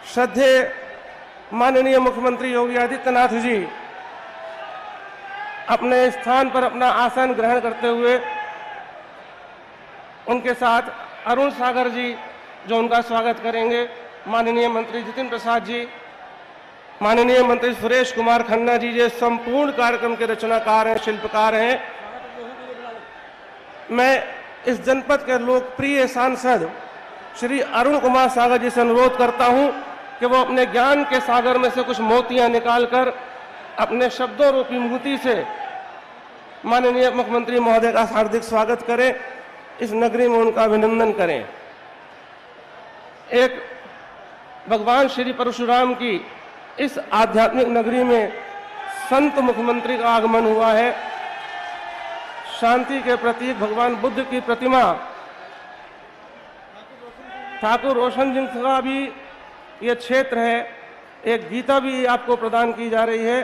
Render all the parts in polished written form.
श्रद्धेय माननीय मुख्यमंत्री योगी आदित्यनाथ जी अपने स्थान पर अपना आसन ग्रहण करते हुए, उनके साथ अरुण सागर जी जो उनका स्वागत करेंगे, माननीय मंत्री जितिन प्रसाद जी, माननीय मंत्री सुरेश कुमार खन्ना जी, जो संपूर्ण कार्यक्रम के रचनाकार हैं, शिल्पकार हैं। मैं इस जनपद के लोकप्रिय सांसद श्री अरुण कुमार सागर जी से अनुरोध करता हूं कि वो अपने ज्ञान के सागर में से कुछ मोतियां निकालकर अपने शब्दों रूपी मोती से माननीय मुख्यमंत्री महोदय का हार्दिक स्वागत करें, इस नगरी में उनका अभिनंदन करें। एक भगवान श्री परशुराम की इस आध्यात्मिक नगरी में संत मुख्यमंत्री का आगमन हुआ है। शांति के प्रतीक भगवान बुद्ध की प्रतिमा ठाकुर रोशन सिंह का भी ये क्षेत्र है। एक गीता भी आपको प्रदान की जा रही है।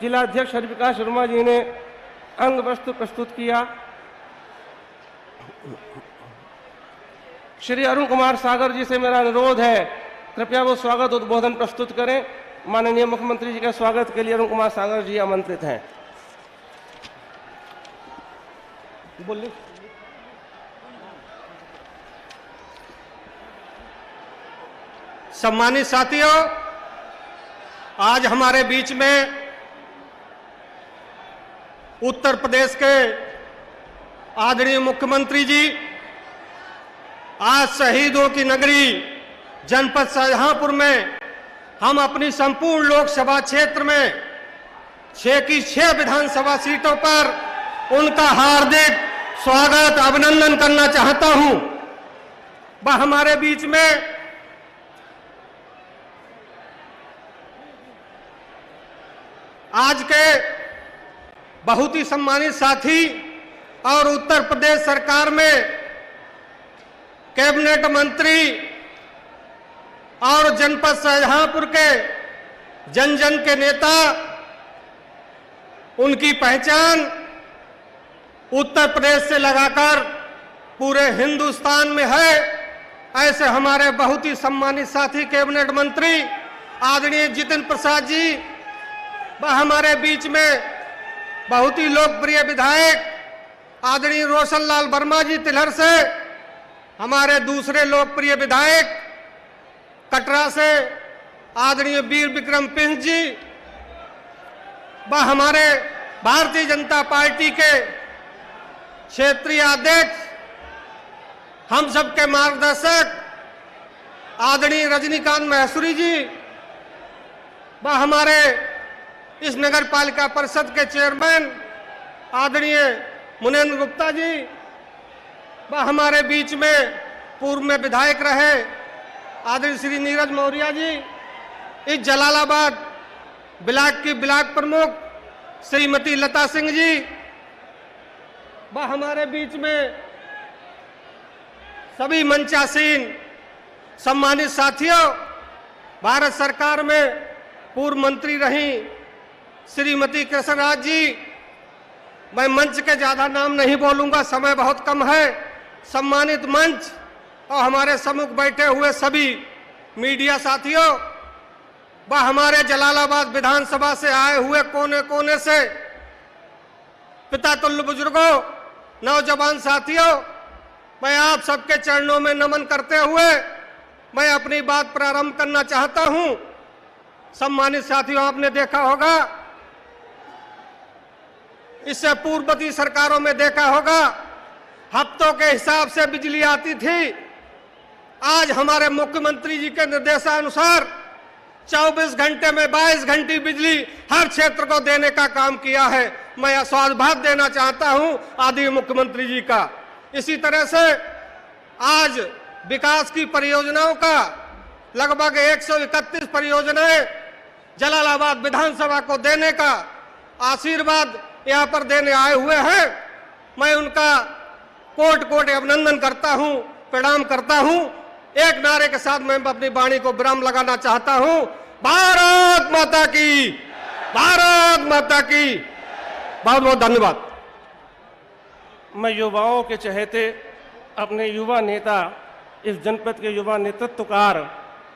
जिला अध्यक्ष हरिप्रकाश शर्मा जी ने अंग वस्त्र प्रस्तुत किया। श्री अरुण कुमार सागर जी से मेरा अनुरोध है, कृपया वो स्वागत उद्बोधन प्रस्तुत करें। माननीय मुख्यमंत्री जी के स्वागत के लिए अरुण कुमार सागर जी आमंत्रित हैं। बोलिए। सम्मानित साथियों, आज हमारे बीच में उत्तर प्रदेश के आदरणीय मुख्यमंत्री जी आज शहीदों की नगरी जनपद शाहजहांपुर में हम अपनी संपूर्ण लोकसभा क्षेत्र में 6 की 6 विधानसभा सीटों पर उनका हार्दिक स्वागत अभिनंदन करना चाहता हूं। वह हमारे बीच में आज के बहुत ही सम्मानित साथी और उत्तर प्रदेश सरकार में कैबिनेट मंत्री और जनपद शाहजहांपुर के जन जन के नेता, उनकी पहचान उत्तर प्रदेश से लगाकर पूरे हिंदुस्तान में है। ऐसे हमारे बहुत ही सम्मानित साथी कैबिनेट मंत्री आदरणीय जितिन प्रसाद जी, वह हमारे बीच में बहुत ही लोकप्रिय विधायक आदरणीय रोशन लाल वर्मा जी तिलहर से, हमारे दूसरे लोकप्रिय विधायक कटरा से आदरणीय वीर विक्रम सिंह जी, वह हमारे भारतीय जनता पार्टी के क्षेत्रीय अध्यक्ष, हम सबके मार्गदर्शक आदरणीय रजनीकांत महसूरी जी, वह हमारे इस नगर पालिका परिषद के चेयरमैन आदरणीय मुनेन्द्र गुप्ता जी, वह हमारे बीच में पूर्व में विधायक रहे आदरणीय श्री नीरज मौर्य जी, इस जलालाबाद ब्लॉक की ब्लॉक प्रमुख श्रीमती लता सिंह जी, वह हमारे बीच में सभी मंचासीन सम्मानित साथियों, भारत सरकार में पूर्व मंत्री रही श्रीमती कृष्णराज जी, मैं मंच के ज्यादा नाम नहीं बोलूंगा, समय बहुत कम है। सम्मानित मंच और हमारे सम्मुख बैठे हुए सभी मीडिया साथियों, वह हमारे जलालाबाद विधानसभा से आए हुए कोने कोने से पिता तुल्य बुजुर्गों, नौजवान साथियों, मैं आप सबके चरणों में नमन करते हुए मैं अपनी बात प्रारंभ करना चाहता हूं। सम्मानित साथियों, आपने देखा होगा, इससे पूर्ववर्ती सरकारों में देखा होगा, हफ्तों के हिसाब से बिजली आती थी। आज हमारे मुख्यमंत्री जी के निर्देशानुसार 24 घंटे में 22 घंटे बिजली हर क्षेत्र को देने का काम किया है। मैं साधुवाद देना चाहता हूं आदरणीय मुख्यमंत्री जी का। इसी तरह से आज विकास की परियोजनाओं का लगभग 131 परियोजनाएं जलालाबाद विधानसभा को देने का आशीर्वाद यहाँ पर देने आए हुए हैं। मैं उनका कोट कोट अभिनंदन करता हूँ, प्रणाम करता हूँ। एक नारे के साथ मैं अपनी वाणी को विराम लगाना चाहता हूँ। भारत माता की, भारत माता की। बहुत बहुत धन्यवाद। मैं युवाओं के चहेते अपने युवा नेता, इस जनपद के युवा नेतृत्वकार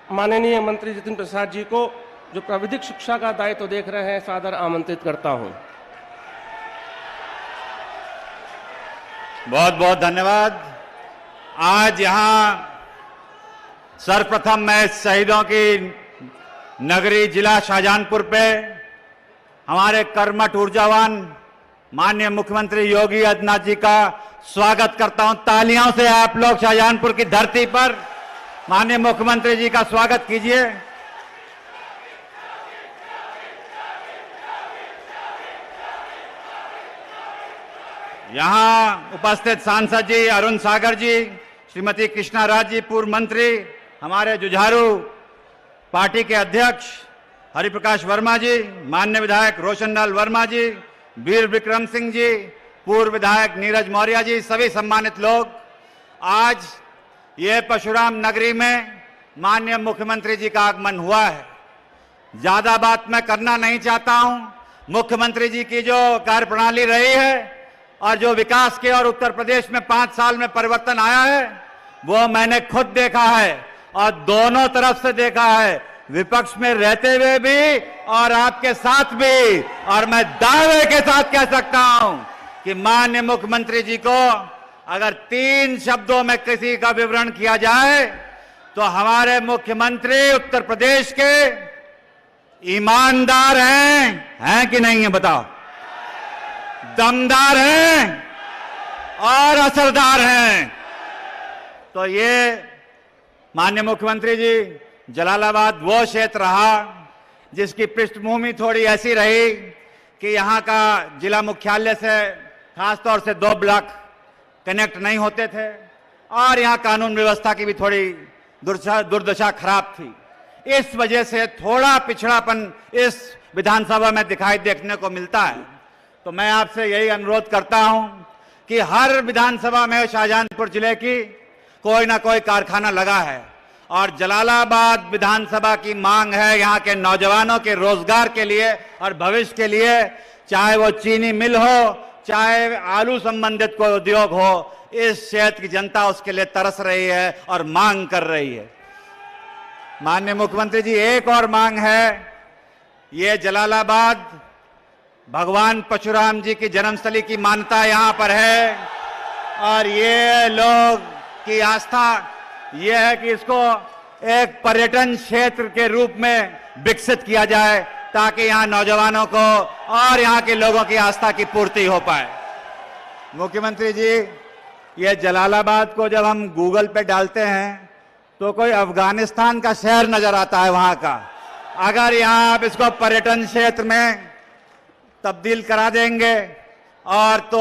माननीय मंत्री जितिन प्रसाद जी को, जो प्राविधिक शिक्षा का दायित्व देख रहे हैं, सादर आमंत्रित करता हूं। बहुत बहुत धन्यवाद। आज यहां सर्वप्रथम मैं शहीदों की नगरी जिला शाहजहांपुर पे हमारे कर्मठ ऊर्जावान माननीय मुख्यमंत्री योगी आदित्यनाथ जी का स्वागत करता हूं। तालियों से आप लोग शाहजहांपुर की धरती पर माननीय मुख्यमंत्री जी का स्वागत कीजिए। यहां उपस्थित सांसद जी अरुण सागर जी, श्रीमती कृष्णा राज जी, पूर्व मंत्री, हमारे जुझारू पार्टी के अध्यक्ष हरिप्रकाश वर्मा जी, माननीय विधायक रोशनलाल वर्मा जी, वीर विक्रम सिंह जी, पूर्व विधायक नीरज मौर्य जी, सभी सम्मानित लोग, आज ये परशुराम नगरी में माननीय मुख्यमंत्री जी का आगमन हुआ है। ज्यादा बात मैं करना नहीं चाहता हूं। मुख्यमंत्री जी की जो कार्यप्रणाली रही है और जो विकास के और उत्तर प्रदेश में 5 साल में परिवर्तन आया है, वो मैंने खुद देखा है और दोनों तरफ से देखा है, विपक्ष में रहते हुए भी और आपके साथ भी। और मैं दावे के साथ कह सकता हूं कि माननीय मुख्यमंत्री जी को अगर 3 शब्दों में किसी का विवरण किया जाए तो हमारे मुख्यमंत्री उत्तर प्रदेश के ईमानदार हैं कि नहीं है बताओ, दमदार हैं और असरदार हैं। तो ये माननीय मुख्यमंत्री जी, जलालाबाद वो क्षेत्र रहा जिसकी पृष्ठभूमि थोड़ी ऐसी रही कि यहाँ का जिला मुख्यालय से खासतौर से 2 ब्लॉक कनेक्ट नहीं होते थे और यहाँ कानून व्यवस्था की भी थोड़ी दुर्दशा खराब थी। इस वजह से थोड़ा पिछड़ापन इस विधानसभा में दिखाई देखने को मिलता है। तो मैं आपसे यही अनुरोध करता हूं कि हर विधानसभा में शाहजहांपुर जिले की कोई ना कोई कारखाना लगा है और जलालाबाद विधानसभा की मांग है यहाँ के नौजवानों के रोजगार के लिए और भविष्य के लिए, चाहे वो चीनी मिल हो, चाहे आलू संबंधित कोई उद्योग हो, इस क्षेत्र की जनता उसके लिए तरस रही है और मांग कर रही है। माननीय मुख्यमंत्री जी, एक और मांग है, ये जलालाबाद भगवान परशुराम जी की जन्मस्थली की मान्यता यहाँ पर है और ये लोग की आस्था ये है कि इसको एक पर्यटन क्षेत्र के रूप में विकसित किया जाए ताकि यहाँ नौजवानों को और यहाँ के लोगों की आस्था की पूर्ति हो पाए। मुख्यमंत्री जी, ये जलालाबाद को जब हम गूगल पे डालते हैं तो कोई अफगानिस्तान का शहर नजर आता है वहां का। अगर यहाँ आप इसको पर्यटन क्षेत्र में तब्दील करा देंगे और तो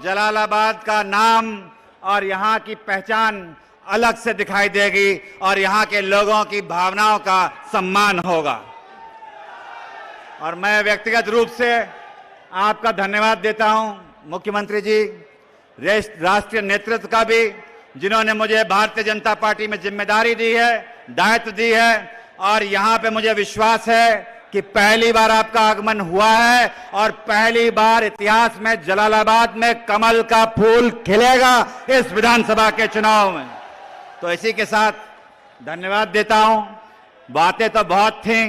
जलालाबाद का नाम और यहाँ की पहचान अलग से दिखाई देगी और यहाँ के लोगों की भावनाओं का सम्मान होगा। और मैं व्यक्तिगत रूप से आपका धन्यवाद देता हूं मुख्यमंत्री जी, राष्ट्रीय नेतृत्व का भी, जिन्होंने मुझे भारतीय जनता पार्टी में जिम्मेदारी दी है, दायित्व दी है और यहाँ पे मुझे विश्वास है कि पहली बार आपका आगमन हुआ है और पहली बार इतिहास में जलालाबाद में कमल का फूल खिलेगा इस विधानसभा के चुनाव में। तो इसी के साथ धन्यवाद देता हूं। बातें तो बहुत थी,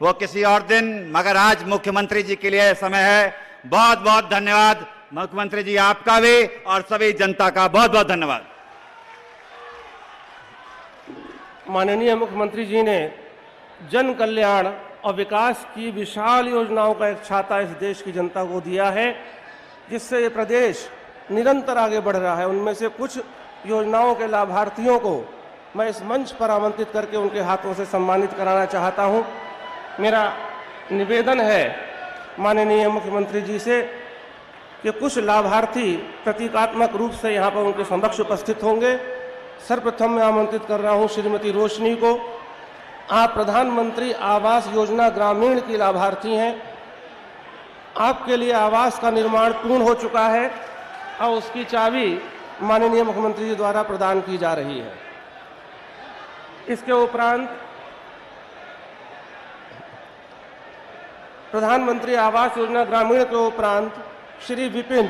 वो किसी और दिन, मगर आज मुख्यमंत्री जी के लिए समय है। बहुत बहुत धन्यवाद मुख्यमंत्री जी, आपका भी और सभी जनता का बहुत बहुत धन्यवाद। माननीय मुख्यमंत्री जी ने जन कल्याण और विकास की विशाल योजनाओं का एक छाता इस देश की जनता को दिया है, जिससे ये प्रदेश निरंतर आगे बढ़ रहा है। उनमें से कुछ योजनाओं के लाभार्थियों को मैं इस मंच पर आमंत्रित करके उनके हाथों से सम्मानित कराना चाहता हूं। मेरा निवेदन है माननीय मुख्यमंत्री जी से कि कुछ लाभार्थी प्रतीकात्मक रूप से यहाँ पर उनके समक्ष उपस्थित होंगे। सर्वप्रथम मैं आमंत्रित कर रहा हूँ श्रीमती रोशनी को। आप प्रधानमंत्री आवास योजना ग्रामीण की लाभार्थी हैं। आपके लिए आवास का निर्माण पूर्ण हो चुका है और उसकी चाबी माननीय मुख्यमंत्री जी द्वारा प्रदान की जा रही है। इसके उपरांत प्रधानमंत्री आवास योजना ग्रामीण के उपरांत श्री विपिन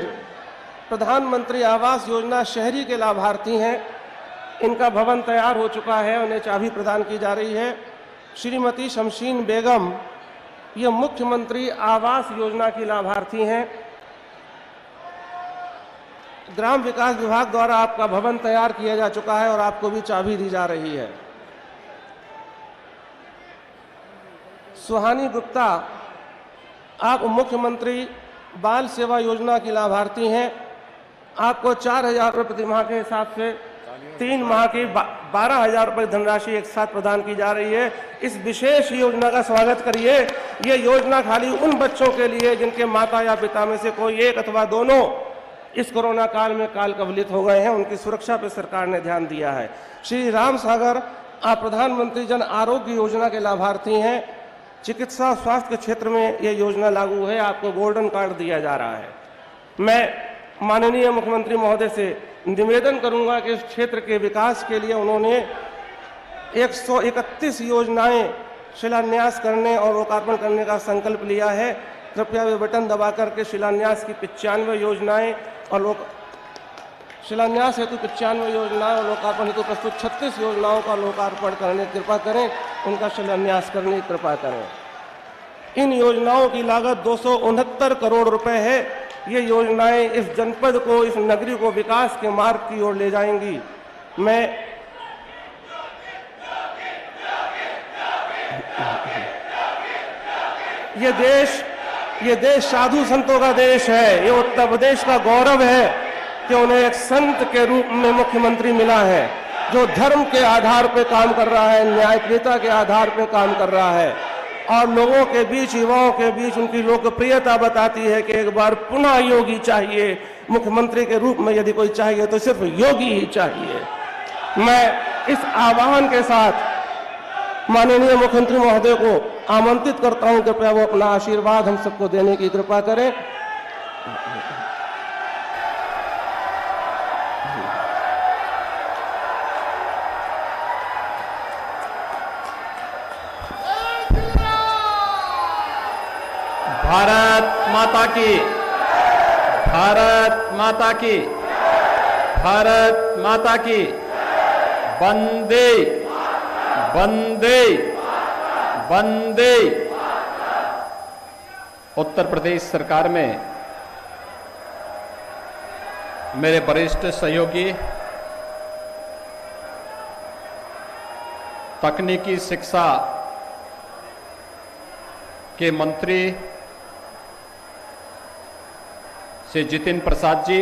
प्रधानमंत्री आवास योजना शहरी के लाभार्थी हैं। इनका भवन तैयार हो चुका है, उन्हें चाबी प्रदान की जा रही है। श्रीमती शमशीन बेगम, ये मुख्यमंत्री आवास योजना की लाभार्थी हैं। ग्राम विकास विभाग द्वारा आपका भवन तैयार किया जा चुका है और आपको भी चाबी दी जा रही है। सुहानी गुप्ता, आप मुख्यमंत्री बाल सेवा योजना की लाभार्थी हैं। आपको 4,000 रुपये प्रतिमाह के हिसाब से 3 माह की 12,000 रुपये धनराशि एक साथ प्रदान की जा रही है। इस विशेष योजना का स्वागत करिए। ये योजना खाली उन बच्चों के लिए जिनके माता या पिता में से कोई एक अथवा दोनों इस कोरोना काल में काल कवलित हो गए हैं, उनकी सुरक्षा पर सरकार ने ध्यान दिया है। श्री राम सागर, आप प्रधानमंत्री जन आरोग्य योजना के लाभार्थी हैं। चिकित्सा स्वास्थ्य के क्षेत्र में यह योजना लागू है, आपको गोल्डन कार्ड दिया जा रहा है। मैं माननीय मुख्यमंत्री महोदय से निवेदन करूंगा कि इस क्षेत्र के विकास के लिए उन्होंने 131 योजनाएं शिलान्यास करने और लोकार्पण करने का संकल्प लिया है। कृपया वे बटन दबा करके शिलान्यास की 95 योजनाएं और शिलान्यास हेतु 95 योजनाएं और लोकार्पण हेतु प्रस्तुत 36 योजनाओं का लोकार्पण करने की कृपा करें, उनका शिलान्यास करने की कृपा करें। इन योजनाओं की लागत 269 करोड़ रुपए है। ये योजनाएं इस जनपद को, इस नगरी को विकास के मार्ग की ओर ले जाएंगी। मैं ये देश साधु संतों का देश है। ये उत्तर प्रदेश का गौरव है कि उन्हें एक संत के रूप में मुख्यमंत्री मिला है, जो धर्म के आधार पर काम कर रहा है, न्यायप्रियता के आधार पर काम कर रहा है और लोगों के बीच, युवाओं के बीच उनकी लोकप्रियता बताती है कि एक बार पुनः योगी चाहिए। मुख्यमंत्री के रूप में यदि कोई चाहिए तो सिर्फ योगी ही चाहिए। मैं इस आह्वान के साथ माननीय मुख्यमंत्री महोदय को आमंत्रित करता हूं, कृपया वो अपना आशीर्वाद हम सबको देने की कृपा करें। भारत माता की, भारत माता की, भारत माता की। वंदे वंदे वंदे। उत्तर प्रदेश सरकार में मेरे वरिष्ठ सहयोगी, तकनीकी शिक्षा के मंत्री श्री जितिन प्रसाद जी,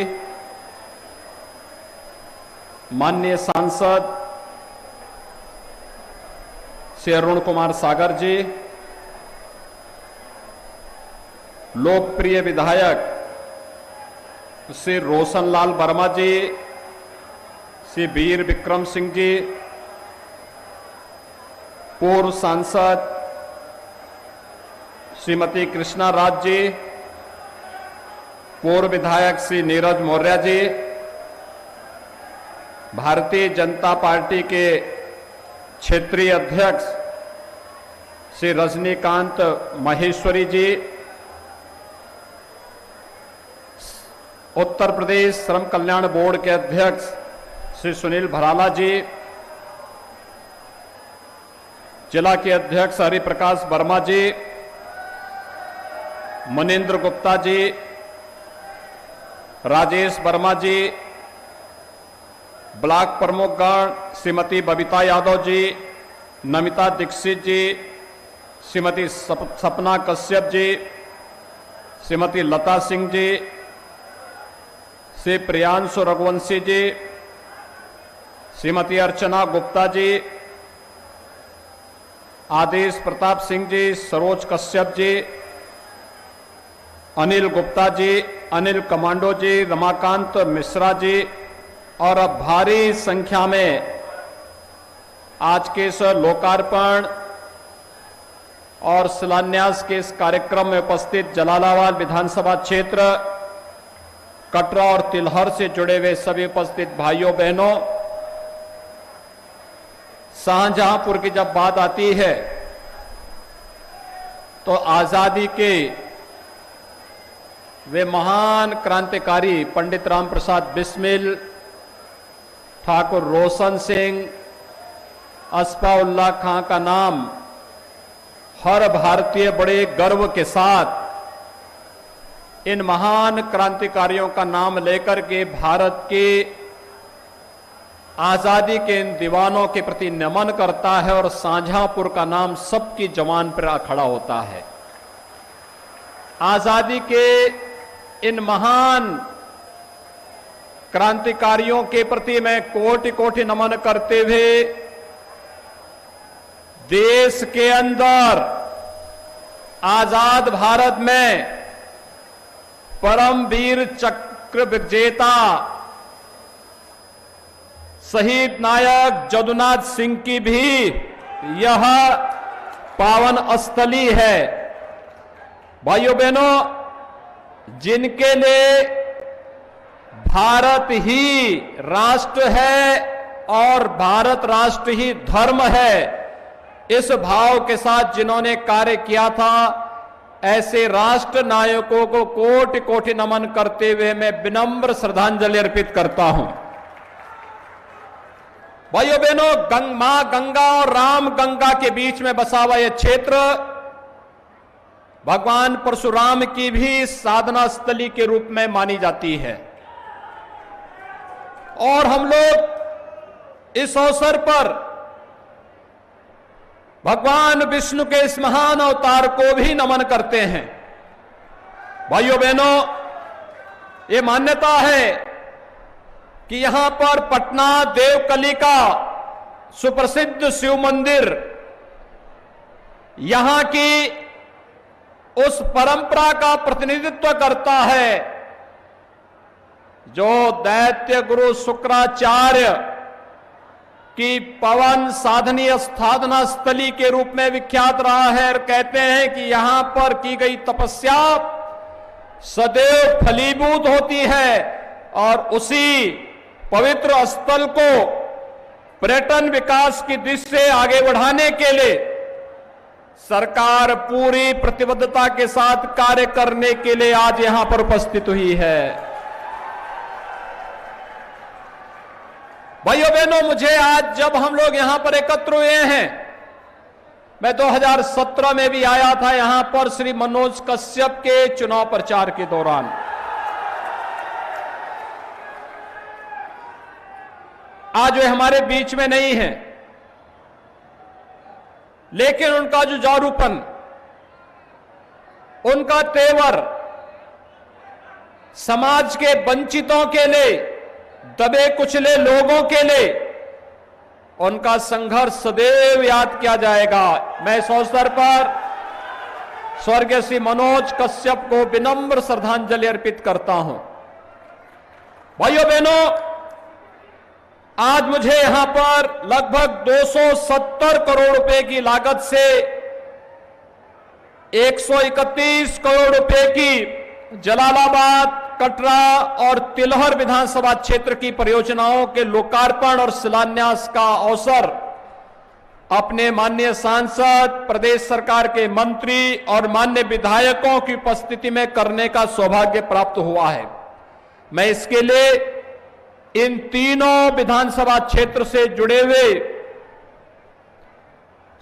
माननीय सांसद श्री अरुण कुमार सागर जी, लोकप्रिय विधायक श्री रोशनलाल वर्मा जी, श्री वीर विक्रम सिंह जी, पूर्व सांसद श्रीमती कृष्णा राज जी, पूर्व विधायक श्री नीरज मौर्य जी, भारतीय जनता पार्टी के क्षेत्रीय अध्यक्ष श्री रजनीकांत महेश्वरी जी, उत्तर प्रदेश श्रम कल्याण बोर्ड के अध्यक्ष श्री सुनील भराला जी, जिला के अध्यक्ष हरिप्रकाश वर्मा जी, मनिंद्र गुप्ता जी, राजेश वर्मा जी, ब्लॉक प्रमुखगण श्रीमती बबीता यादव जी, नमिता दीक्षित जी, श्रीमती सपना कश्यप जी, श्रीमती लता सिंह जी, श्री प्रियांशु रघुवंशी जी, श्रीमती अर्चना गुप्ता जी, आदेश प्रताप सिंह जी, सरोज कश्यप जी, अनिल गुप्ता जी, अनिल कमांडो जी, रमाकांत मिश्रा जी और अब भारी संख्या में आज के इस लोकार्पण और शिलान्यास के इस कार्यक्रम में उपस्थित जलालाबाद विधानसभा क्षेत्र, कटरा और तिलहर से जुड़े हुए सभी उपस्थित भाइयों बहनों, शाहजहांपुर की जब बात आती है तो आजादी के वे महान क्रांतिकारी पंडित राम प्रसाद बिस्मिल ठाकुर रोशन सिंह, अस्फाउल्लाह खां का नाम हर भारतीय बड़े गर्व के साथ इन महान क्रांतिकारियों का नाम लेकर के भारत के आजादी के इन दीवानों के प्रति नमन करता है और शाहजहांपुर का नाम सबकी जबान पर खड़ा होता है। आजादी के इन महान क्रांतिकारियों के प्रति मैं कोटि कोटि नमन करते हुए देश के अंदर आजाद भारत में परमवीर चक्र विजेता शहीद नायक जदुनाथ सिंह की भी यह पावन स्थली है। भाइयों बहनों, जिनके लिए भारत ही राष्ट्र है और भारत राष्ट्र ही धर्म है, इस भाव के साथ जिन्होंने कार्य किया था, ऐसे राष्ट्र नायकों को कोटि कोटि नमन करते हुए मैं विनम्र श्रद्धांजलि अर्पित करता हूं। भाइयों बहनों, मां गंगा और राम गंगा के बीच में बसा हुआ यह क्षेत्र भगवान परशुराम की भी साधना स्थली के रूप में मानी जाती है और हम लोग इस अवसर पर भगवान विष्णु के इस महान अवतार को भी नमन करते हैं। भाइयों बहनों, ये मान्यता है कि यहां पर पटना देवकली का सुप्रसिद्ध शिव मंदिर यहां की उस परंपरा का प्रतिनिधित्व करता है जो दैत्य गुरु शुक्राचार्य की पवन साधनीय साधना स्थली के रूप में विख्यात रहा है और कहते हैं कि यहां पर की गई तपस्या सदैव फलीभूत होती है और उसी पवित्र स्थल को पर्यटन विकास की दिशा से आगे बढ़ाने के लिए सरकार पूरी प्रतिबद्धता के साथ कार्य करने के लिए आज यहां पर उपस्थित हुई है। भाइयों बहनों, मुझे आज जब हम लोग यहां पर एकत्र हुए हैं, मैं 2017 में भी आया था यहां पर श्री मनोज कश्यप के चुनाव प्रचार के दौरान। आज वे हमारे बीच में नहीं हैं, लेकिन उनका जो जारूपन, उनका तेवर समाज के वंचितों के लिए, दबे कुचले लोगों के लिए उनका संघर्ष सदैव याद किया जाएगा। मैं इस अवसर पर स्वर्गीय श्री मनोज कश्यप को विनम्र श्रद्धांजलि अर्पित करता हूं। भाइयों बहनों, आज मुझे यहां पर लगभग 270 करोड़ रुपए की लागत से 131 करोड़ रुपए की जलालाबाद, कटरा और तिलहर विधानसभा क्षेत्र की परियोजनाओं के लोकार्पण और शिलान्यास का अवसर अपने माननीय सांसद, प्रदेश सरकार के मंत्री और माननीय विधायकों की उपस्थिति में करने का सौभाग्य प्राप्त हुआ है। मैं इसके लिए इन तीनों विधानसभा क्षेत्र से जुड़े हुए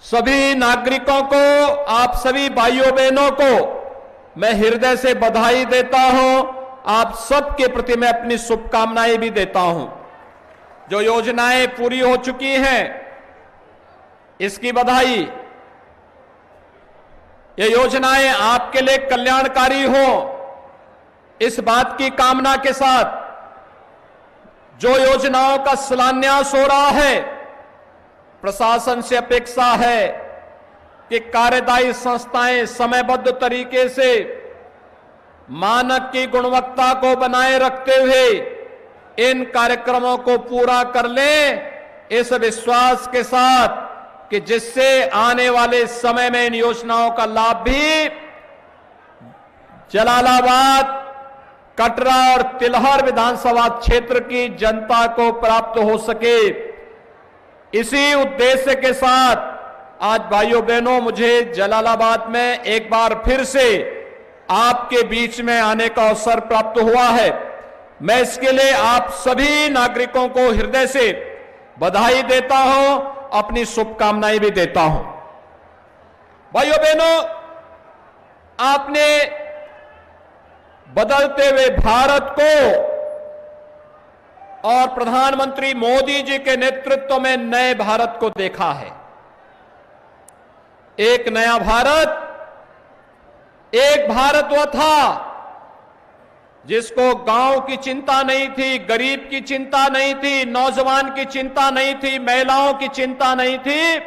सभी नागरिकों को, आप सभी भाइयों बहनों को मैं हृदय से बधाई देता हूं। आप सबके प्रति मैं अपनी शुभकामनाएं भी देता हूं। जो योजनाएं पूरी हो चुकी हैं, इसकी बधाई। ये योजनाएं आपके लिए कल्याणकारी हो, इस बात की कामना के साथ जो योजनाओं का शिलान्यास हो रहा है, प्रशासन से अपेक्षा है कि कार्यदायी संस्थाएं समयबद्ध तरीके से मानक की गुणवत्ता को बनाए रखते हुए इन कार्यक्रमों को पूरा कर लें, इस विश्वास के साथ कि जिससे आने वाले समय में इन योजनाओं का लाभ भी जलालाबाद, कटरा और तिलहर विधानसभा क्षेत्र की जनता को प्राप्त हो सके। इसी उद्देश्य के साथ आज भाइयों बहनों, मुझे जलालाबाद में एक बार फिर से आपके बीच में आने का अवसर प्राप्त हुआ है। मैं इसके लिए आप सभी नागरिकों को हृदय से बधाई देता हूं, अपनी शुभकामनाएं भी देता हूं। भाइयों बहनों, आपने बदलते हुए भारत को और प्रधानमंत्री मोदी जी के नेतृत्व में नए भारत को देखा है। एक नया भारत, एक भारत वह था जिसको गांव की चिंता नहीं थी, गरीब की चिंता नहीं थी, नौजवान की चिंता नहीं थी, महिलाओं की चिंता नहीं थी।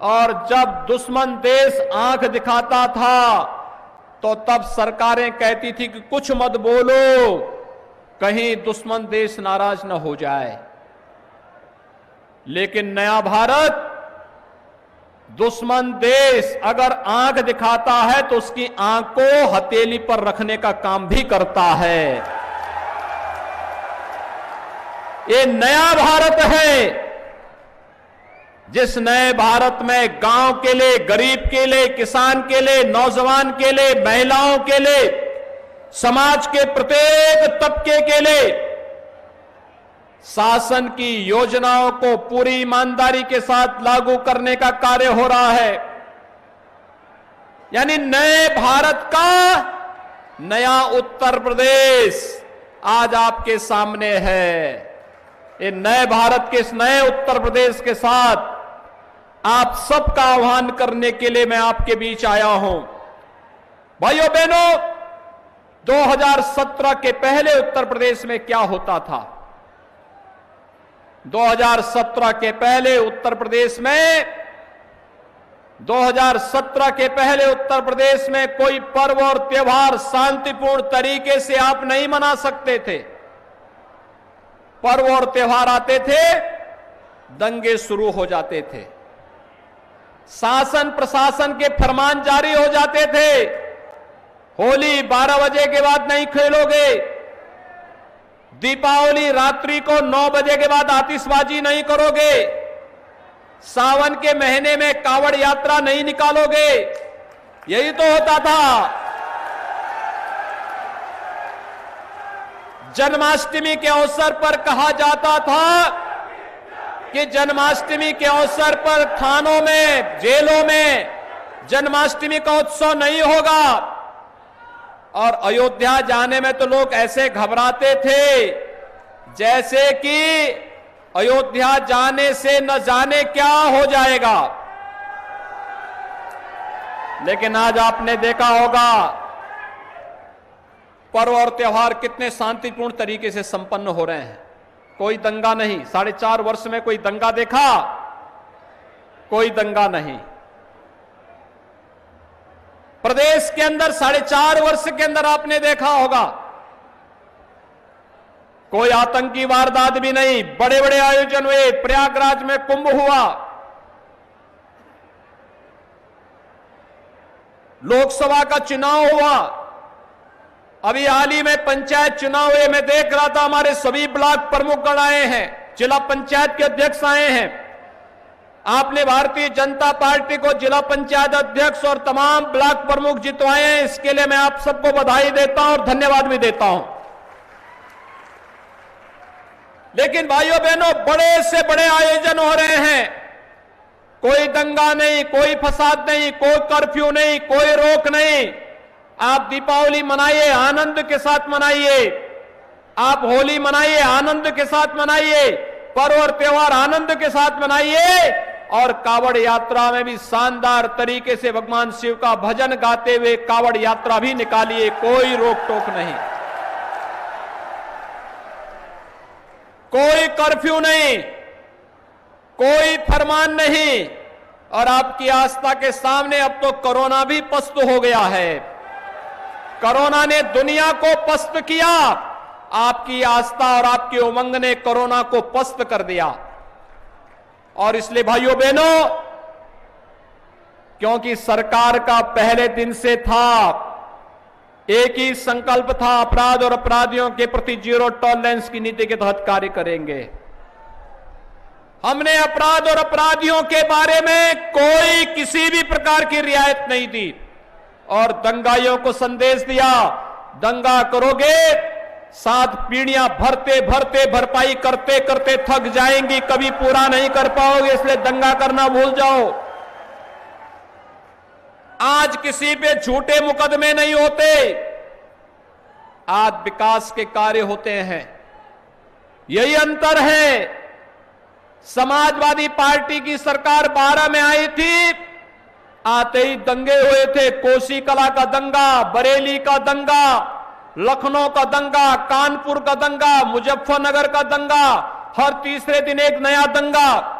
और जब दुश्मन देश आंख दिखाता था तो तब सरकारें कहती थी कि कुछ मत बोलो, कहीं दुश्मन देश नाराज न हो जाए। लेकिन नया भारत, दुश्मन देश अगर आंख दिखाता है तो उसकी आंख को हथेली पर रखने का काम भी करता है। ये नया भारत है, जिस नए भारत में गांव के लिए, गरीब के लिए, किसान के लिए, नौजवान के लिए, महिलाओं के लिए, समाज के प्रत्येक तबके के लिए शासन की योजनाओं को पूरी ईमानदारी के साथ लागू करने का कार्य हो रहा है। यानी नए भारत का नया उत्तर प्रदेश आज आपके सामने है। ये नए भारत के इस नए उत्तर प्रदेश के साथ आप सबका आह्वान करने के लिए मैं आपके बीच आया हूं। भाइयों बहनों, 2017 के पहले उत्तर प्रदेश में क्या होता था? 2017 के पहले उत्तर प्रदेश में 2017 के पहले उत्तर प्रदेश में कोई पर्व और त्योहार शांतिपूर्ण तरीके से आप नहीं मना सकते थे। पर्व और त्योहार आते थे, दंगे शुरू हो जाते थे, शासन प्रशासन के फरमान जारी हो जाते थे। होली 12 बजे के बाद नहीं खेलोगे, दीपावली रात्रि को 9 बजे के बाद आतिशबाजी नहीं करोगे, सावन के महीने में कावड़ यात्रा नहीं निकालोगे। यही तो होता था। जन्माष्टमी के अवसर पर कहा जाता था कि जन्माष्टमी के अवसर पर थानों में, जेलों में जन्माष्टमी का उत्सव नहीं होगा। और अयोध्या जाने में तो लोग ऐसे घबराते थे जैसे कि अयोध्या जाने से न जाने क्या हो जाएगा। लेकिन आज आपने देखा होगा पर्व और त्योहार कितने शांतिपूर्ण तरीके से संपन्न हो रहे हैं। कोई दंगा नहीं। 4.5 वर्ष में कोई दंगा देखा? कोई दंगा नहीं। प्रदेश के अंदर 4.5 वर्ष के अंदर आपने देखा होगा कोई आतंकी वारदात भी नहीं। बड़े बड़े आयोजन हुए, प्रयागराज में कुंभ हुआ, लोकसभा का चुनाव हुआ, अभी हाल ही में पंचायत चुनाव हुए। मैं देख रहा था हमारे सभी ब्लॉक प्रमुखगण आए हैं, जिला पंचायत के अध्यक्ष आए हैं। आपने भारतीय जनता पार्टी को जिला पंचायत अध्यक्ष और तमाम ब्लॉक प्रमुख जितवाए हैं, इसके लिए मैं आप सबको बधाई देता हूं और धन्यवाद भी देता हूं। लेकिन भाइयों बहनों, बड़े से बड़े आयोजन हो रहे हैं, कोई दंगा नहीं, कोई फसाद नहीं, कोई कर्फ्यू नहीं, कोई रोक नहीं। आप दीपावली मनाइए, आनंद के साथ मनाइए, आप होली मनाइए, आनंद के साथ मनाइए, पर्व और त्योहार आनंद के साथ मनाइए। और कावड़ यात्रा में भी शानदार तरीके से भगवान शिव का भजन गाते हुए कावड़ यात्रा भी निकालिए, कोई रोक टोक नहीं, कोई कर्फ्यू नहीं, कोई फरमान नहीं। और आपकी आस्था के सामने अब तो कोरोना भी पस्त हो गया है। कोरोना ने दुनिया को पस्त किया, आपकी आस्था और आपकी उमंग ने कोरोना को पस्त कर दिया। और इसलिए भाइयों बहनों, क्योंकि सरकार का पहले दिन से था, एक ही संकल्प था, अपराध और अपराधियों के प्रति जीरो टॉलरेंस की नीति के तहत कार्य करेंगे। हमने अपराध और अपराधियों के बारे में कोई किसी भी प्रकार की रियायत नहीं दी और दंगाइयों को संदेश दिया, दंगा करोगे 7 पीढ़ियां भरते भरते भरपाई करते करते थक जाएंगी, कभी पूरा नहीं कर पाओगे, इसलिए दंगा करना भूल जाओ। आज किसी पे झूठे मुकदमे नहीं होते, आज विकास के कार्य होते हैं। यही अंतर है। समाजवादी पार्टी की सरकार 12 में आई थी, आते ही दंगे हुए थे। कोसी कला का दंगा, बरेली का दंगा, लखनऊ का दंगा, कानपुर का दंगा, मुजफ्फरनगर का दंगा, हर तीसरे दिन एक नया दंगा।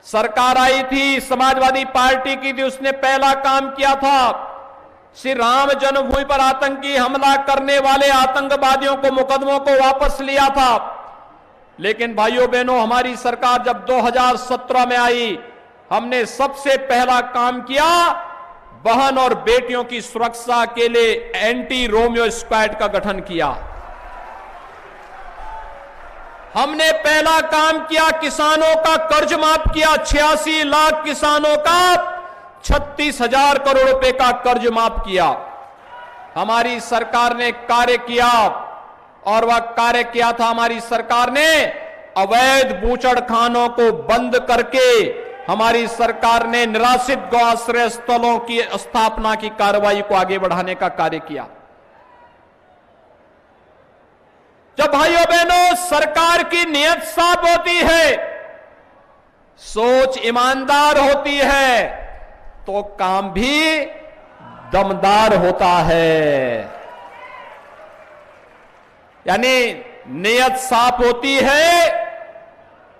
सरकार आई थी, समाजवादी पार्टी की थी, उसने पहला काम किया था, श्री राम जन्मभूमि पर आतंकी हमला करने वाले आतंकवादियों को, मुकदमों को वापस लिया था। लेकिन भाइयों बहनों, हमारी सरकार जब 2017 में आई, हमने सबसे पहला काम किया, बहन और बेटियों की सुरक्षा के लिए एंटी रोमियो स्क्वाड का गठन किया। हमने पहला काम किया, किसानों का कर्ज माफ किया। 86 लाख किसानों का 36,000 करोड़ रुपए का कर्ज माफ किया। हमारी सरकार ने कार्य किया, और वह कार्य किया था हमारी सरकार ने अवैध बूचड़खानों को बंद करके, हमारी सरकार ने निराश्रित गौ आश्रय स्थलों की स्थापना की कार्रवाई को आगे बढ़ाने का कार्य किया। जब भाइयों बहनों सरकार की नीयत साफ होती है, सोच ईमानदार होती है, तो काम भी दमदार होता है। यानी नीयत साफ होती है,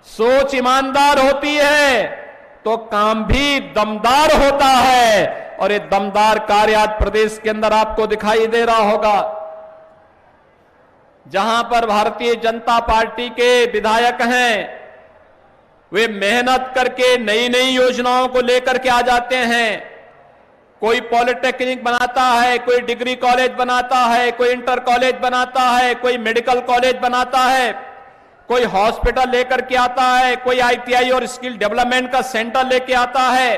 सोच ईमानदार होती है, तो काम भी दमदार होता है। और ये दमदार कार्य आज प्रदेश के अंदर आपको दिखाई दे रहा होगा। जहां पर भारतीय जनता पार्टी के विधायक हैं, वे मेहनत करके नई नई योजनाओं को लेकर के आ जाते हैं। कोई पॉलिटेक्निक बनाता है, कोई डिग्री कॉलेज बनाता है, कोई इंटर कॉलेज बनाता है, कोई मेडिकल कॉलेज बनाता है, कोई हॉस्पिटल लेकर के आता है, कोई ITI और स्किल डेवलपमेंट का सेंटर लेके आता है,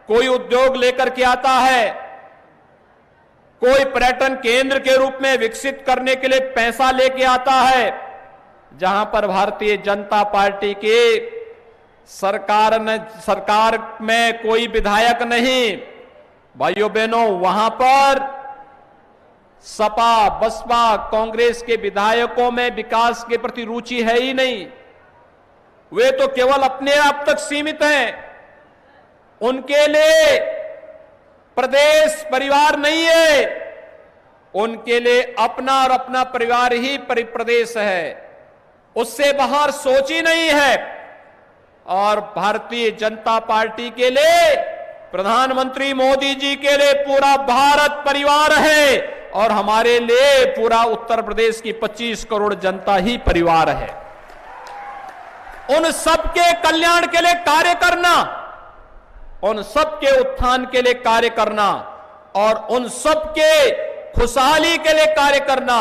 कोई उद्योग लेकर के आता है, कोई पर्यटन केंद्र के रूप में विकसित करने के लिए पैसा लेके आता है। जहां पर भारतीय जनता पार्टी के सरकार में कोई विधायक नहीं, भाइयों बहनों, वहां पर सपा, बसपा, कांग्रेस के विधायकों में विकास के प्रति रुचि है ही नहीं। वे तो केवल अपने आप तक सीमित हैं। उनके लिए प्रदेश परिवार नहीं है, उनके लिए अपना और अपना परिवार ही प्रदेश है, उससे बाहर सोच ही नहीं है। और भारतीय जनता पार्टी के लिए, प्रधानमंत्री मोदी जी के लिए पूरा भारत परिवार है, और हमारे लिए पूरा उत्तर प्रदेश की 25 करोड़ जनता ही परिवार है। उन सबके कल्याण के लिए कार्य करना, उन सबके उत्थान के लिए कार्य करना, और उन सबके खुशहाली के लिए कार्य करना।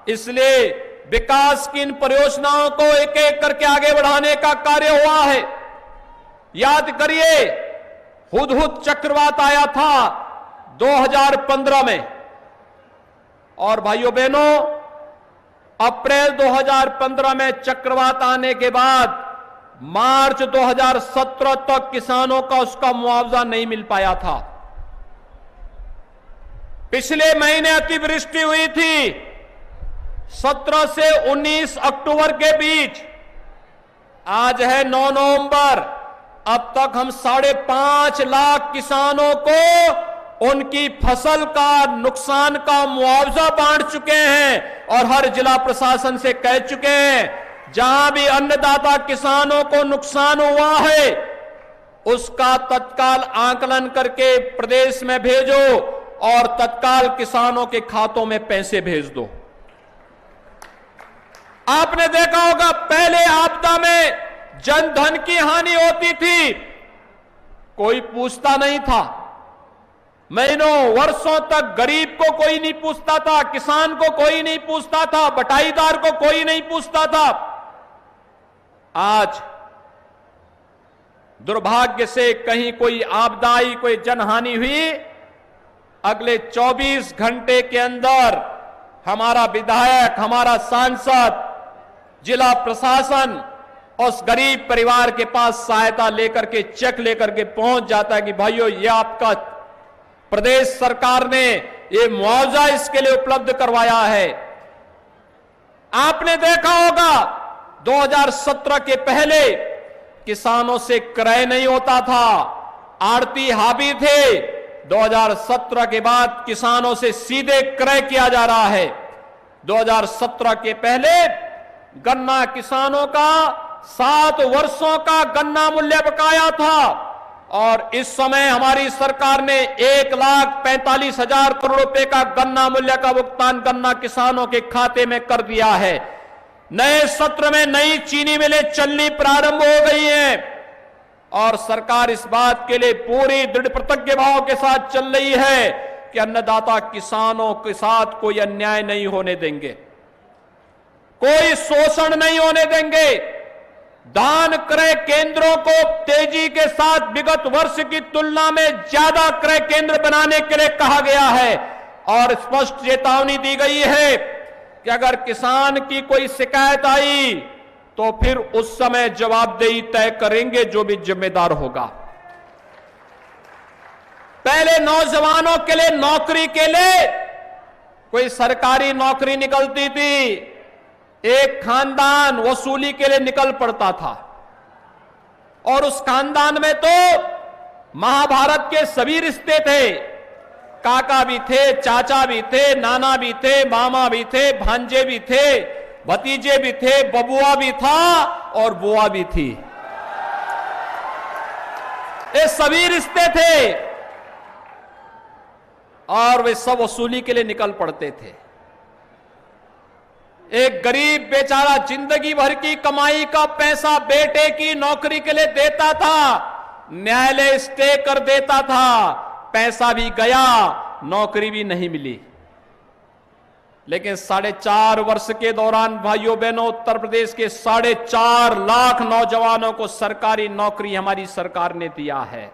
इसलिए विकास की इन परियोजनाओं को एक एक करके आगे बढ़ाने का कार्य हुआ है। याद करिए, हुदहुद चक्रवात आया था 2015 में, और भाइयों बहनों, अप्रैल 2015 में चक्रवात आने के बाद मार्च 2017 तक किसानों का उसका मुआवजा नहीं मिल पाया था। पिछले महीने अतिवृष्टि हुई थी 17 से 19 अक्टूबर के बीच। आज है 9 नवंबर, अब तक हम 5.5 लाख किसानों को उनकी फसल का नुकसान का मुआवजा बांट चुके हैं, और हर जिला प्रशासन से कह चुके हैं, जहां भी अन्नदाता किसानों को नुकसान हुआ है उसका तत्काल आकलन करके प्रदेश में भेजो, और तत्काल किसानों के खातों में पैसे भेज दो। आपने देखा होगा, पहले आपदा में जनधन की हानि होती थी, कोई पूछता नहीं था। महीनों वर्षों तक गरीब को कोई नहीं पूछता था, किसान को कोई नहीं पूछता था, बटाईदार को कोई नहीं पूछता था। आज दुर्भाग्य से कहीं कोई आपदा आई, कोई जनहानि हुई, अगले 24 घंटे के अंदर हमारा विधायक, हमारा सांसद, जिला प्रशासन उस गरीब परिवार के पास सहायता लेकर के, चेक लेकर के पहुंच जाता है कि भाइयों ये आपका प्रदेश सरकार ने ये मुआवजा इसके लिए उपलब्ध करवाया है। आपने देखा होगा 2017 के पहले किसानों से क्रय नहीं होता था, आड़ती हावी थे। 2017 के बाद किसानों से सीधे क्रय किया जा रहा है। 2017 के पहले गन्ना किसानों का 7 वर्षों का गन्ना मूल्य बकाया था और इस समय हमारी सरकार ने 1,45,000 करोड़ रुपए का गन्ना मूल्य का भुगतान गन्ना किसानों के खाते में कर दिया है। नए सत्र में नई चीनी मिलें चलनी प्रारंभ हो गई हैं और सरकार इस बात के लिए पूरी दृढ़ प्रतिज्ञ भाव के साथ चल रही है कि अन्नदाता किसानों के साथ कोई अन्याय नहीं होने देंगे, कोई शोषण नहीं होने देंगे। धान क्रय केंद्रों को तेजी के साथ विगत वर्ष की तुलना में ज्यादा क्रय केंद्र बनाने के लिए कहा गया है और स्पष्ट चेतावनी दी गई है कि अगर किसान की कोई शिकायत आई तो फिर उस समय जवाबदेही तय करेंगे जो भी जिम्मेदार होगा। पहले नौजवानों के लिए नौकरी के लिए कोई सरकारी नौकरी निकलती थी, एक खानदान वसूली के लिए निकल पड़ता था और उस खानदान में तो महाभारत के सभी रिश्ते थे, काका भी थे, चाचा भी थे, नाना भी थे, मामा भी थे, भांजे भी थे, भतीजे भी थे, बबुआ भी था और बुआ भी थी। ये सभी रिश्ते थे और वे सब वसूली के लिए निकल पड़ते थे। एक गरीब बेचारा जिंदगी भर की कमाई का पैसा बेटे की नौकरी के लिए देता था, न्यायालय स्टे कर देता था, पैसा भी गया, नौकरी भी नहीं मिली। लेकिन 4.5 वर्ष के दौरान भाइयों बहनों उत्तर प्रदेश के 4.5 लाख नौजवानों को सरकारी नौकरी हमारी सरकार ने दिया है।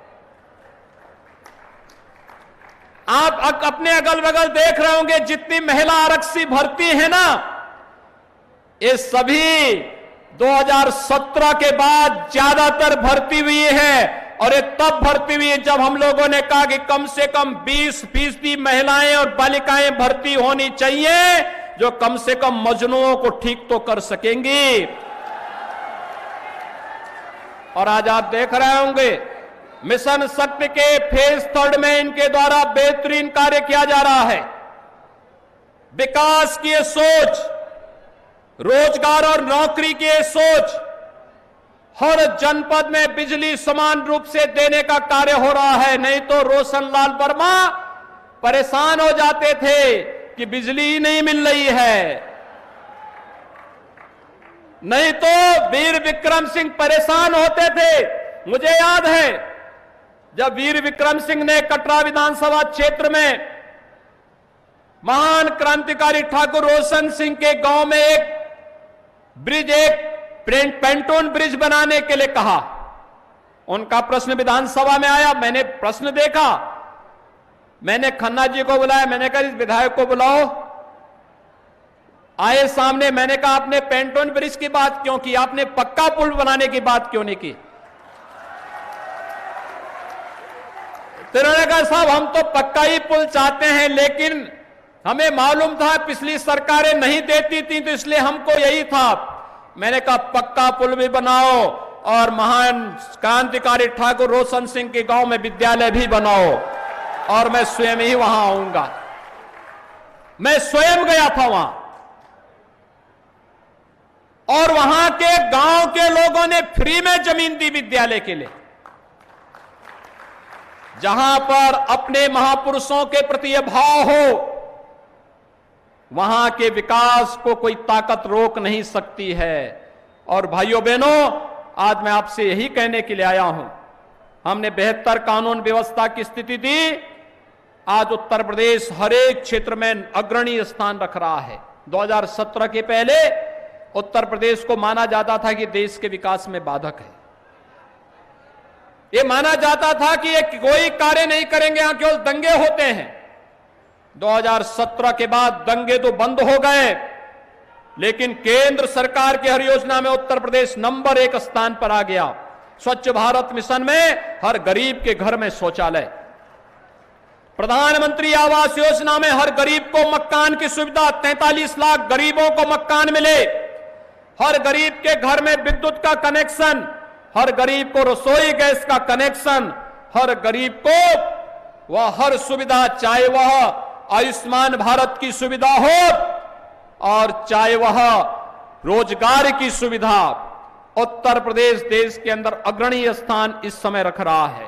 आप अपने अगल बगल देख रहे होंगे जितनी महिला आरक्षी भर्ती है ना, ये सभी 2017 के बाद ज्यादातर भर्ती हुई है और ये तब भर्ती हुई है जब हम लोगों ने कहा कि कम से कम 20% महिलाएं और बालिकाएं भर्ती होनी चाहिए जो कम से कम मजनुओं को ठीक तो कर सकेंगी। और आज आप देख रहे होंगे मिशन शक्ति के फेज 3 में इनके द्वारा बेहतरीन कार्य किया जा रहा है। विकास की सोच, रोजगार और नौकरी की सोच, हर जनपद में बिजली समान रूप से देने का कार्य हो रहा है। नहीं तो रोशन लाल वर्मा परेशान हो जाते थे कि बिजली ही नहीं मिल रही है, नहीं तो वीर विक्रम सिंह परेशान होते थे। मुझे याद है जब वीर विक्रम सिंह ने कटरा विधानसभा क्षेत्र में महान क्रांतिकारी ठाकुर रोशन सिंह के गांव में एक ब्रिज, एक पेंटोन ब्रिज बनाने के लिए कहा। उनका प्रश्न विधानसभा में आया, मैंने प्रश्न देखा, मैंने खन्ना जी को बुलाया, मैंने कहा इस विधायक को बुलाओ। आए सामने, मैंने कहा आपने पेंटोन ब्रिज की बात क्यों की, आपने पक्का पुल बनाने की बात क्यों नहीं की? तो उन्होंने कहा साहब हम तो पक्का ही पुल चाहते हैं, लेकिन हमें मालूम था पिछली सरकारें नहीं देती थी तो इसलिए हमको यही था। मैंने कहा पक्का पुल भी बनाओ और महान क्रांतिकारी ठाकुर रोशन सिंह के गांव में विद्यालय भी बनाओ और मैं स्वयं ही वहां आऊंगा। मैं स्वयं गया था वहां और वहां के गांव के लोगों ने फ्री में जमीन दी विद्यालय के लिए, जहां पर अपने महापुरुषों के प्रति भाव हो वहां के विकास को कोई ताकत रोक नहीं सकती है। और भाइयों बहनों, आज मैं आपसे यही कहने के लिए आया हूं, हमने बेहतर कानून व्यवस्था की स्थिति दी, आज उत्तर प्रदेश हर एक क्षेत्र में अग्रणी स्थान रख रहा है। 2017 के पहले उत्तर प्रदेश को माना जाता था कि देश के विकास में बाधक है, ये माना जाता था कि ये कोई कार्य नहीं करेंगे, यहां केवल दंगे होते हैं। 2017 के बाद दंगे तो बंद हो गए, लेकिन केंद्र सरकार की हर योजना में उत्तर प्रदेश नंबर 1 स्थान पर आ गया। स्वच्छ भारत मिशन में हर गरीब के घर में शौचालय, प्रधानमंत्री आवास योजना में हर गरीब को मकान की सुविधा, 43 लाख गरीबों को मकान मिले, हर गरीब के घर में विद्युत का कनेक्शन, हर गरीब को रसोई गैस का कनेक्शन, हर गरीब को वह हर सुविधा, चाहे वह आयुष्मान भारत की सुविधा हो और चाहे वह रोजगार की सुविधा। उत्तर प्रदेश देश के अंदर अग्रणी स्थान इस समय रख रहा है।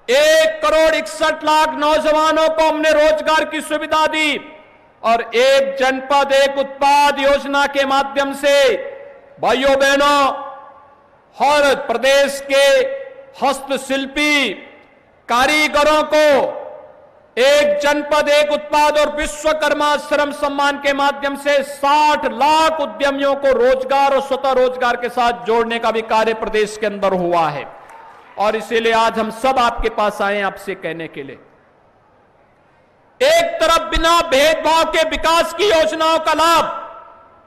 1,61,00,000 नौजवानों को हमने रोजगार की सुविधा दी और एक जनपद एक उत्पाद योजना के माध्यम से भाइयों बहनों हर प्रदेश के हस्तशिल्पी कारीगरों को एक जनपद एक उत्पाद और विश्वकर्मा श्रम सम्मान के माध्यम से 60 लाख उद्यमियों को रोजगार और स्वतः रोजगार के साथ जोड़ने का भी कार्य प्रदेश के अंदर हुआ है। और इसीलिए आज हम सब आपके पास आए हैं आपसे कहने के लिए, एक तरफ बिना भेदभाव के विकास की योजनाओं का लाभ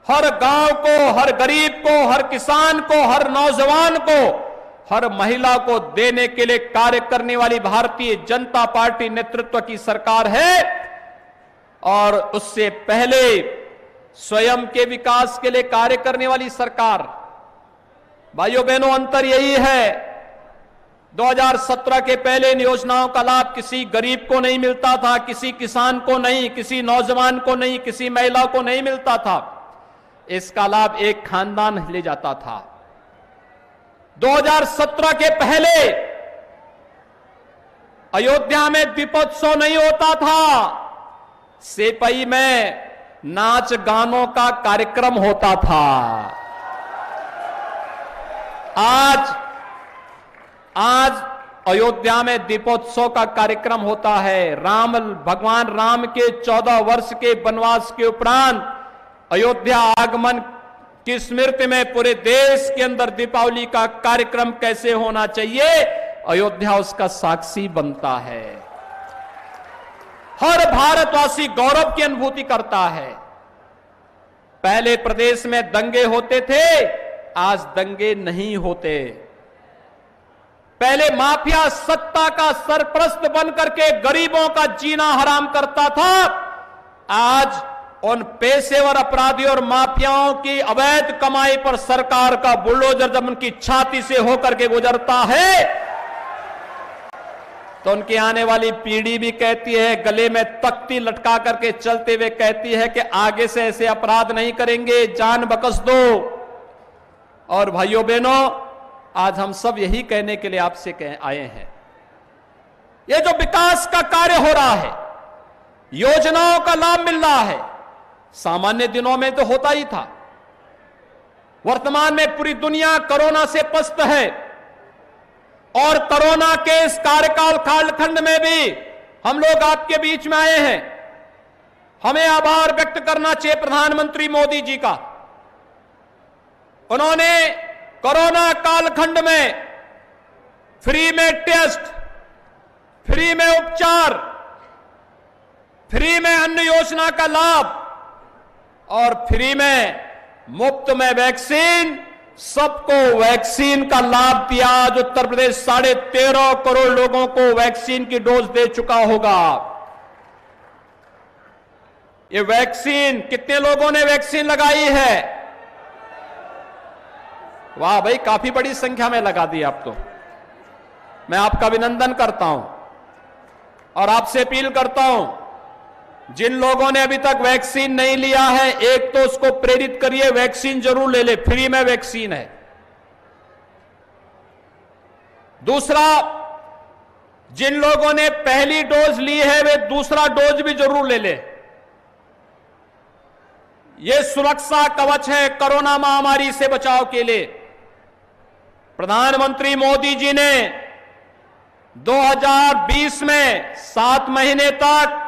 हर गांव को, हर गरीब को, हर किसान को, हर नौजवान को, हर महिला को देने के लिए कार्य करने वाली भारतीय जनता पार्टी नेतृत्व की सरकार है। और उससे पहले स्वयं के विकास के लिए कार्य करने वाली सरकार। भाइयों बहनों, अंतर यही है, 2017 के पहले इन योजनाओं का लाभ किसी गरीब को नहीं मिलता था, किसी किसान को नहीं, किसी नौजवान को नहीं, किसी महिला को नहीं मिलता था। इसका लाभ एक खानदान ले जाता था। 2017 के पहले अयोध्या में दीपोत्सव नहीं होता था, सेपई में नाच गानों का कार्यक्रम होता था। आज अयोध्या में दीपोत्सव का कार्यक्रम होता है। भगवान राम के 14 वर्ष के वनवास के उपरांत अयोध्या आगमन की स्मृति में पूरे देश के अंदर दीपावली का कार्यक्रम कैसे होना चाहिए, अयोध्या उसका साक्षी बनता है। हर भारतवासी गौरव की अनुभूति करता है। पहले प्रदेश में दंगे होते थे, आज दंगे नहीं होते। पहले माफिया सत्ता का सरपरस्त बनकर के गरीबों का जीना हराम करता था, आज उन पेशेवर अपराधियों और माफियाओं की अवैध कमाई पर सरकार का बुलडोजर जब उनकी छाती से होकर के गुजरता है तो उनकी आने वाली पीढ़ी भी कहती है, गले में तख्ती लटका करके चलते हुए कहती है कि आगे से ऐसे अपराध नहीं करेंगे, जान बख्श दो। और भाइयों बहनों, आज हम सब यही कहने के लिए आपसे आए हैं, ये जो विकास का कार्य हो रहा है, योजनाओं का लाभ मिल रहा है, सामान्य दिनों में तो होता ही था। वर्तमान में पूरी दुनिया कोरोना से पस्त है और कोरोना के इस कार्यकाल कालखंड में भी हम लोग आपके बीच में आए हैं। हमें आभार व्यक्त करना चाहिए प्रधानमंत्री मोदी जी का। उन्होंने कोरोना कालखंड में फ्री में टेस्ट, फ्री में उपचार, फ्री में अन्न योजना का लाभ और फ्री में मुफ्त में वैक्सीन, सबको वैक्सीन का लाभ दिया। आज उत्तर प्रदेश 13.5 करोड़ लोगों को वैक्सीन की डोज दे चुका होगा। ये वैक्सीन, कितने लोगों ने वैक्सीन लगाई है? वाह भाई, काफी बड़ी संख्या में लगा दी आप तो। मैं आपका अभिनंदन करता हूं और आपसे अपील करता हूं, जिन लोगों ने अभी तक वैक्सीन नहीं लिया है, एक तो उसको प्रेरित करिए, वैक्सीन जरूर ले ले, फ्री में वैक्सीन है। दूसरा, जिन लोगों ने पहली डोज ली है वे दूसरा डोज भी जरूर ले ले। यह सुरक्षा कवच है कोरोना महामारी से बचाव के लिए। प्रधानमंत्री मोदी जी ने 2020 में 7 महीने तक,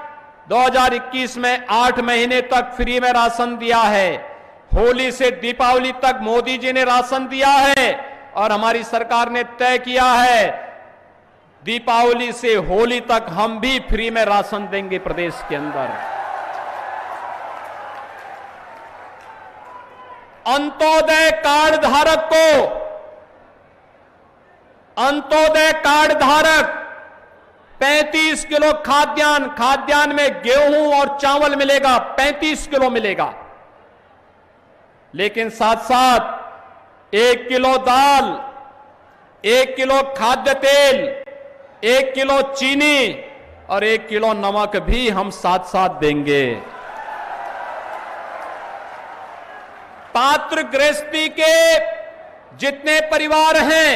2021 में 8 महीने तक फ्री में राशन दिया है। होली से दीपावली तक मोदी जी ने राशन दिया है और हमारी सरकार ने तय किया है दीपावली से होली तक हम भी फ्री में राशन देंगे प्रदेश के अंदर। अंत्योदय कार्ड धारक 35 किलो खाद्यान्न में गेहूं और चावल मिलेगा, 35 किलो मिलेगा। लेकिन साथ साथ 1 किलो दाल, 1 किलो खाद्य तेल, 1 किलो चीनी और 1 किलो नमक भी हम साथ साथ देंगे। पात्र गृहस्थी के जितने परिवार हैं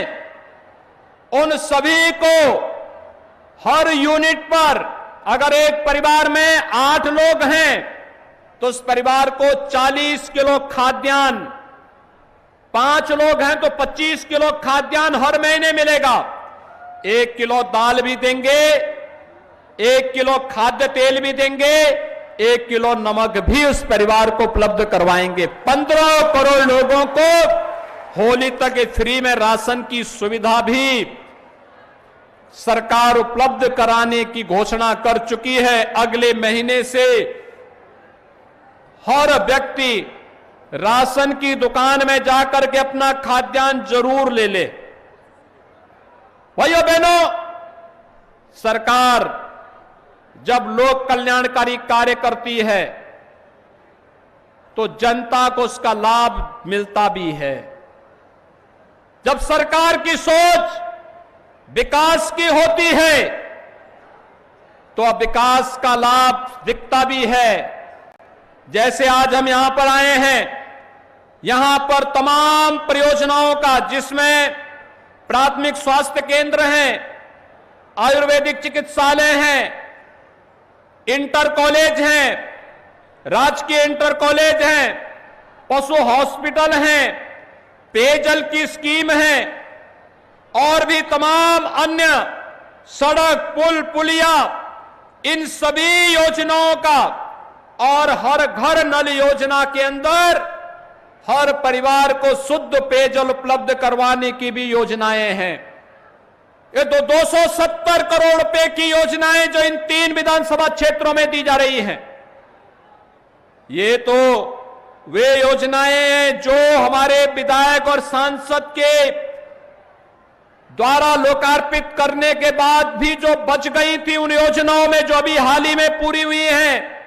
उन सभी को हर यूनिट पर, अगर एक परिवार में 8 लोग हैं तो उस परिवार को 40 किलो खाद्यान्न, 5 लोग हैं तो 25 किलो खाद्यान्न हर महीने मिलेगा। 1 किलो दाल भी देंगे, 1 किलो खाद्य तेल भी देंगे, 1 किलो नमक भी उस परिवार को उपलब्ध करवाएंगे। 15 करोड़ लोगों को होली तक फ्री में राशन की सुविधा भी सरकार उपलब्ध कराने की घोषणा कर चुकी है। अगले महीने से हर व्यक्ति राशन की दुकान में जाकर के अपना खाद्यान्न जरूर ले ले। भाइयों बहनों, सरकार जब लोक कल्याणकारी कार्य करती है तो जनता को उसका लाभ मिलता भी है। जब सरकार की सोच विकास की होती है तो अब विकास का लाभ दिखता भी है। जैसे आज हम यहां पर आए हैं, यहां पर तमाम परियोजनाओं का, जिसमें प्राथमिक स्वास्थ्य केंद्र हैं, आयुर्वेदिक चिकित्सालय हैं, इंटर कॉलेज हैं, राजकीय इंटर कॉलेज हैं, पशु हॉस्पिटल हैं, पेयजल की स्कीम है और भी तमाम अन्य सड़क, पुल, पुलिया, इन सभी योजनाओं का और हर घर नल योजना के अंदर हर परिवार को शुद्ध पेयजल उपलब्ध करवाने की भी योजनाएं हैं। ये तो 270 करोड़ रुपए की योजनाएं जो इन 3 विधानसभा क्षेत्रों में दी जा रही हैं, ये तो वे योजनाएं हैं जो हमारे विधायक और सांसद के द्वारा लोकार्पित करने के बाद भी जो बच गई थी, उन योजनाओं में जो अभी हाल ही में पूरी हुई हैं,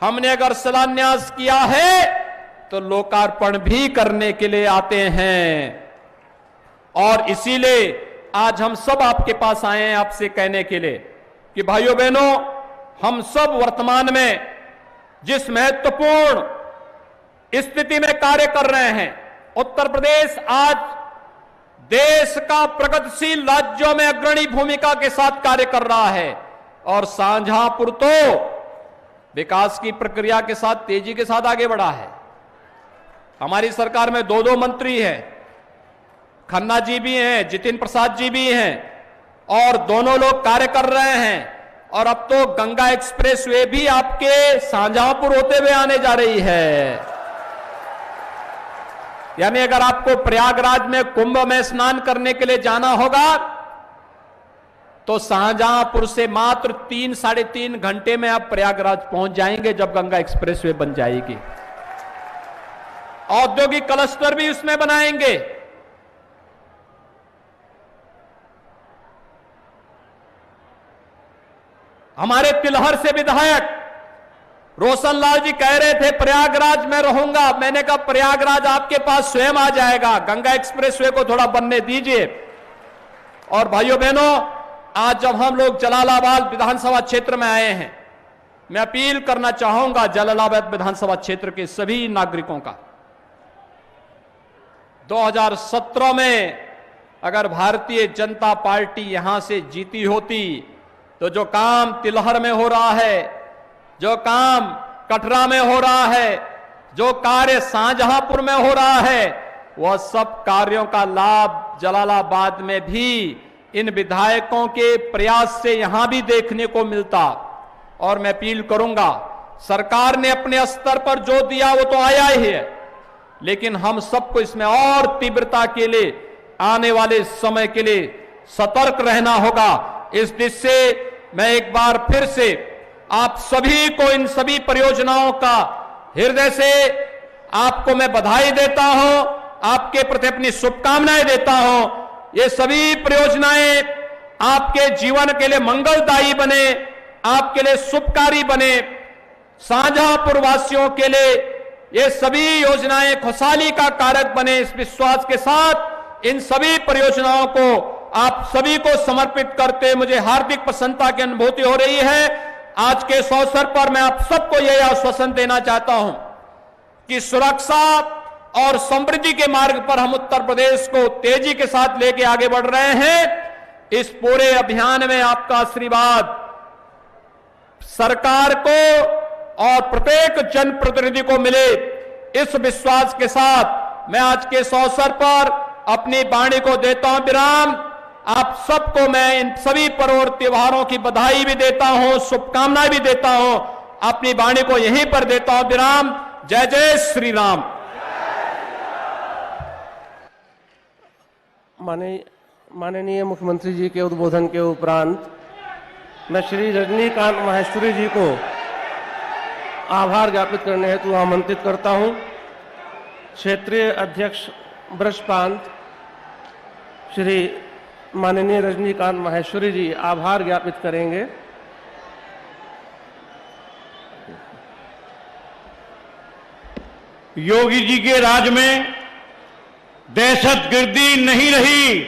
हमने अगर शिलान्यास किया है तो लोकार्पण भी करने के लिए आते हैं। और इसीलिए आज हम सब आपके पास आए हैं आपसे कहने के लिए कि भाइयों बहनों, हम सब वर्तमान में जिस महत्वपूर्ण स्थिति में कार्य कर रहे हैं, उत्तर प्रदेश आज देश का प्रगतिशील राज्यों में अग्रणी भूमिका के साथ कार्य कर रहा है और शाहजहांपुर तो विकास की प्रक्रिया के साथ तेजी के साथ आगे बढ़ा है। हमारी सरकार में 2 मंत्री हैं, खन्ना जी भी हैं, जितिन प्रसाद जी भी हैं और दोनों लोग कार्य कर रहे हैं। और अब तो गंगा एक्सप्रेस वे भी आपके शाहजहांपुर होते हुए आने जा रही है। यानी अगर आपको प्रयागराज में कुंभ में स्नान करने के लिए जाना होगा तो शाहजहांपुर से मात्र 3-3.5 घंटे में आप प्रयागराज पहुंच जाएंगे जब गंगा एक्सप्रेसवे बन जाएगी। औद्योगिक क्लस्टर भी उसमें बनाएंगे। हमारे तिलहर से विधायक रोशनलाल जी कह रहे थे प्रयागराज में रहूंगा। मैंने कहा प्रयागराज आपके पास स्वयं आ जाएगा, गंगा एक्सप्रेसवे को थोड़ा बनने दीजिए। और भाइयों बहनों, आज जब हम लोग जलालाबाद विधानसभा क्षेत्र में आए हैं, मैं अपील करना चाहूंगा जलालाबाद विधानसभा क्षेत्र के सभी नागरिकों का, 2017 में अगर भारतीय जनता पार्टी यहां से जीती होती तो जो काम तिलहर में हो रहा है, जो काम कटरा में हो रहा है, जो कार्य शाहजहांपुर में हो रहा है, वह सब कार्यों का लाभ जलालाबाद में भी इन विधायकों के प्रयास से यहां भी देखने को मिलता। और मैं अपील करूंगा, सरकार ने अपने स्तर पर जो दिया वो तो आया ही है, लेकिन हम सबको इसमें और तीव्रता के लिए आने वाले समय के लिए सतर्क रहना होगा। इस दिशा से मैं एक बार फिर से आप सभी को, इन सभी परियोजनाओं का हृदय से आपको मैं बधाई देता हूं, आपके प्रति अपनी शुभकामनाएं देता हूं। ये सभी परियोजनाएं आपके जीवन के लिए मंगलदायी बने, आपके लिए शुभकारी बने। शाहजहांपुर वासियों के लिए ये सभी योजनाएं खुशहाली का कारक बने, इस विश्वास के साथ इन सभी परियोजनाओं को आप सभी को समर्पित करते मुझे हार्दिक प्रसन्नता की अनुभूति हो रही है। आज के इस अवसर पर मैं आप सबको यह आश्वासन देना चाहता हूं कि सुरक्षा और समृद्धि के मार्ग पर हम उत्तर प्रदेश को तेजी के साथ लेके आगे बढ़ रहे हैं। इस पूरे अभियान में आपका आशीर्वाद सरकार को और प्रत्येक जनप्रतिनिधि को मिले, इस विश्वास के साथ मैं आज के इस अवसर पर अपनी वाणी को देता हूं विराम। आप सबको मैं इन सभी पर्व और त्योहारों की बधाई भी देता हूं, शुभकामनाएं भी देता हूं। अपनी वाणी को यहीं पर देता हूं विराम। जय जय श्री राम। माननीय मुख्यमंत्री जी के उद्बोधन के उपरांत मैं श्री रजनीकांत माहेश्वरी जी को आभार ज्ञापित करने हेतु आमंत्रित करता हूं। क्षेत्रीय अध्यक्ष ब्रजपांत श्री माननीय रजनीकांत माहेश्वरी जी आभार ज्ञापित करेंगे। योगी जी के राज में दहशतगर्दी नहीं रही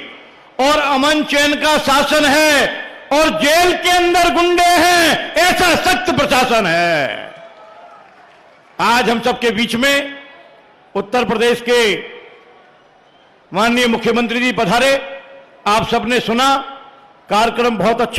और अमन चैन का शासन है और जेल के अंदर गुंडे हैं, ऐसा सख्त प्रशासन है। आज हम सबके बीच में उत्तर प्रदेश के माननीय मुख्यमंत्री जी पधारे। आप सबने सुना, कार्यक्रम बहुत अच्छा